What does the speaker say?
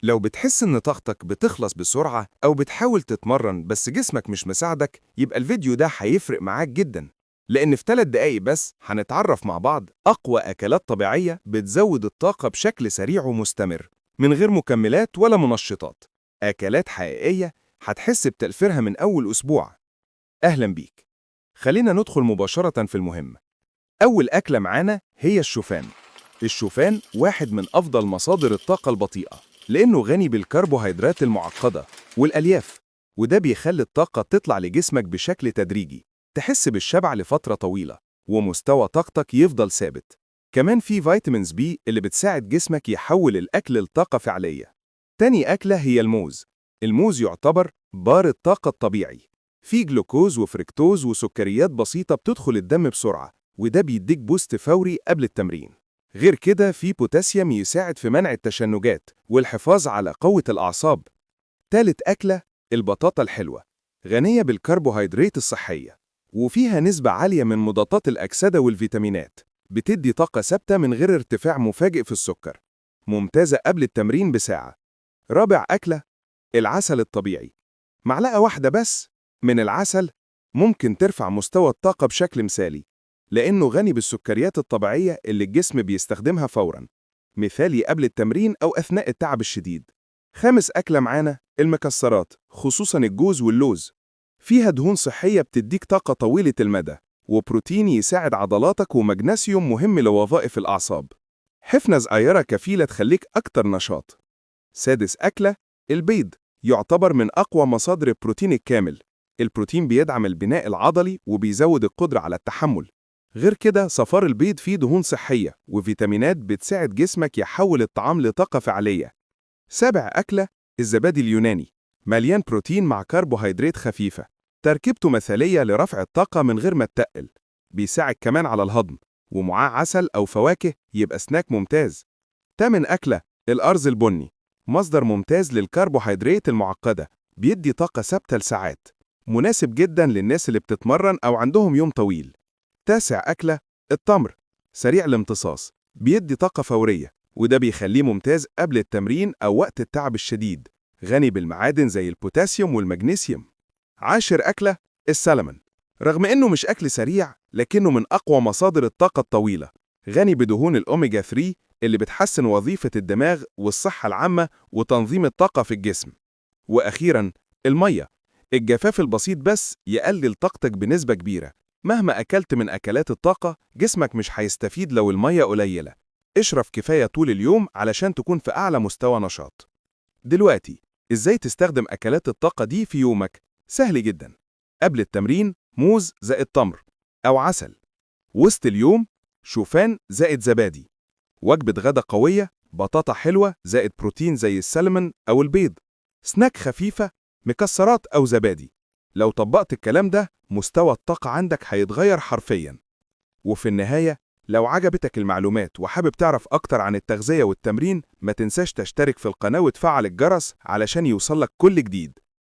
لو بتحس إن طاقتك بتخلص بسرعة أو بتحاول تتمرن بس جسمك مش مساعدك، يبقى الفيديو ده هيفرق معاك جدا، لأن في 3 دقايق بس هنتعرف مع بعض أقوى أكلات طبيعية بتزود الطاقة بشكل سريع ومستمر من غير مكملات ولا منشطات. أكلات حقيقية هتحس بتأثيرها من أول أسبوع. أهلا بيك. خلينا ندخل مباشرة في المهم. أول أكلة معانا هي الشوفان. الشوفان واحد من أفضل مصادر الطاقة البطيئة، لأنه غني بالكربوهيدرات المعقدة والألياف، وده بيخلي الطاقة تطلع لجسمك بشكل تدريجي، تحس بالشبع لفترة طويلة، ومستوى طاقتك يفضل ثابت. كمان في فيتامينز بي اللي بتساعد جسمك يحول الأكل لطاقة فعلية. تاني أكلة هي الموز. الموز يعتبر بار الطاقة الطبيعي، فيه جلوكوز وفركتوز وسكريات بسيطة بتدخل الدم بسرعة، وده بيديك بوست فوري قبل التمرين. غير كده في بوتاسيوم يساعد في منع التشنجات والحفاظ على قوة الأعصاب. تالت أكلة البطاطا الحلوة، غنية بالكربوهيدرات الصحية، وفيها نسبة عالية من مضادات الأكسدة والفيتامينات، بتدي طاقة ثابتة من غير ارتفاع مفاجئ في السكر، ممتازة قبل التمرين بساعة. رابع أكلة العسل الطبيعي. معلقة واحدة بس من العسل ممكن ترفع مستوى الطاقة بشكل مثالي، لأنه غني بالسكريات الطبيعية اللي الجسم بيستخدمها فوراً، مثالي قبل التمرين أو أثناء التعب الشديد. خامس أكلة معانا المكسرات، خصوصاً الجوز واللوز. فيها دهون صحية بتديك طاقة طويلة المدى، وبروتين يساعد عضلاتك، ومغنيسيوم مهم لوظائف الأعصاب. حفنة صغيرة كفيلة تخليك أكتر نشاط. سادس أكلة البيض، يعتبر من أقوى مصادر البروتين الكامل. البروتين بيدعم البناء العضلي وبيزود القدرة على التحمل. غير كده صفار البيض فيه دهون صحية وفيتامينات بتساعد جسمك يحول الطعام لطاقة فعالية. سابع أكلة الزبادي اليوناني، مليان بروتين مع كربوهيدرات خفيفة، تركيبته مثالية لرفع الطاقة من غير ما تتقل. بيساعد كمان على الهضم، ومعاه عسل أو فواكه يبقى سناك ممتاز. تامن أكلة الأرز البني، مصدر ممتاز للكربوهيدرات المعقدة، بيدي طاقة ثابتة لساعات، مناسب جدا للناس اللي بتتمرن أو عندهم يوم طويل. تاسع أكلة التمر، سريع الامتصاص، بيدي طاقة فورية، وده بيخليه ممتاز قبل التمرين أو وقت التعب الشديد، غني بالمعادن زي البوتاسيوم والمغنيسيوم. عاشر أكلة السلمون، رغم إنه مش أكل سريع لكنه من أقوى مصادر الطاقة الطويلة، غني بدهون الأوميجا 3 اللي بتحسن وظيفة الدماغ والصحة العامة وتنظيم الطاقة في الجسم. وأخيراً المية، الجفاف البسيط بس يقلل طاقتك بنسبة كبيرة. مهما أكلت من أكلات الطاقة، جسمك مش هيستفيد لو المية قليلة. اشرب كفاية طول اليوم علشان تكون في أعلى مستوى نشاط. دلوقتي، إزاي تستخدم أكلات الطاقة دي في يومك؟ سهل جدا. قبل التمرين موز زائد تمر أو عسل. وسط اليوم شوفان زائد زبادي. وجبة غدا قوية بطاطا حلوة زائد بروتين زي السلمون أو البيض. سناك خفيفة مكسرات أو زبادي. لو طبقت الكلام ده مستوى الطاقة عندك هيتغير حرفياً. وفي النهاية، لو عجبتك المعلومات وحابب تعرف أكتر عن التغذية والتمرين، ما تنساش تشترك في القناة وتفعل الجرس علشان يوصلك كل جديد.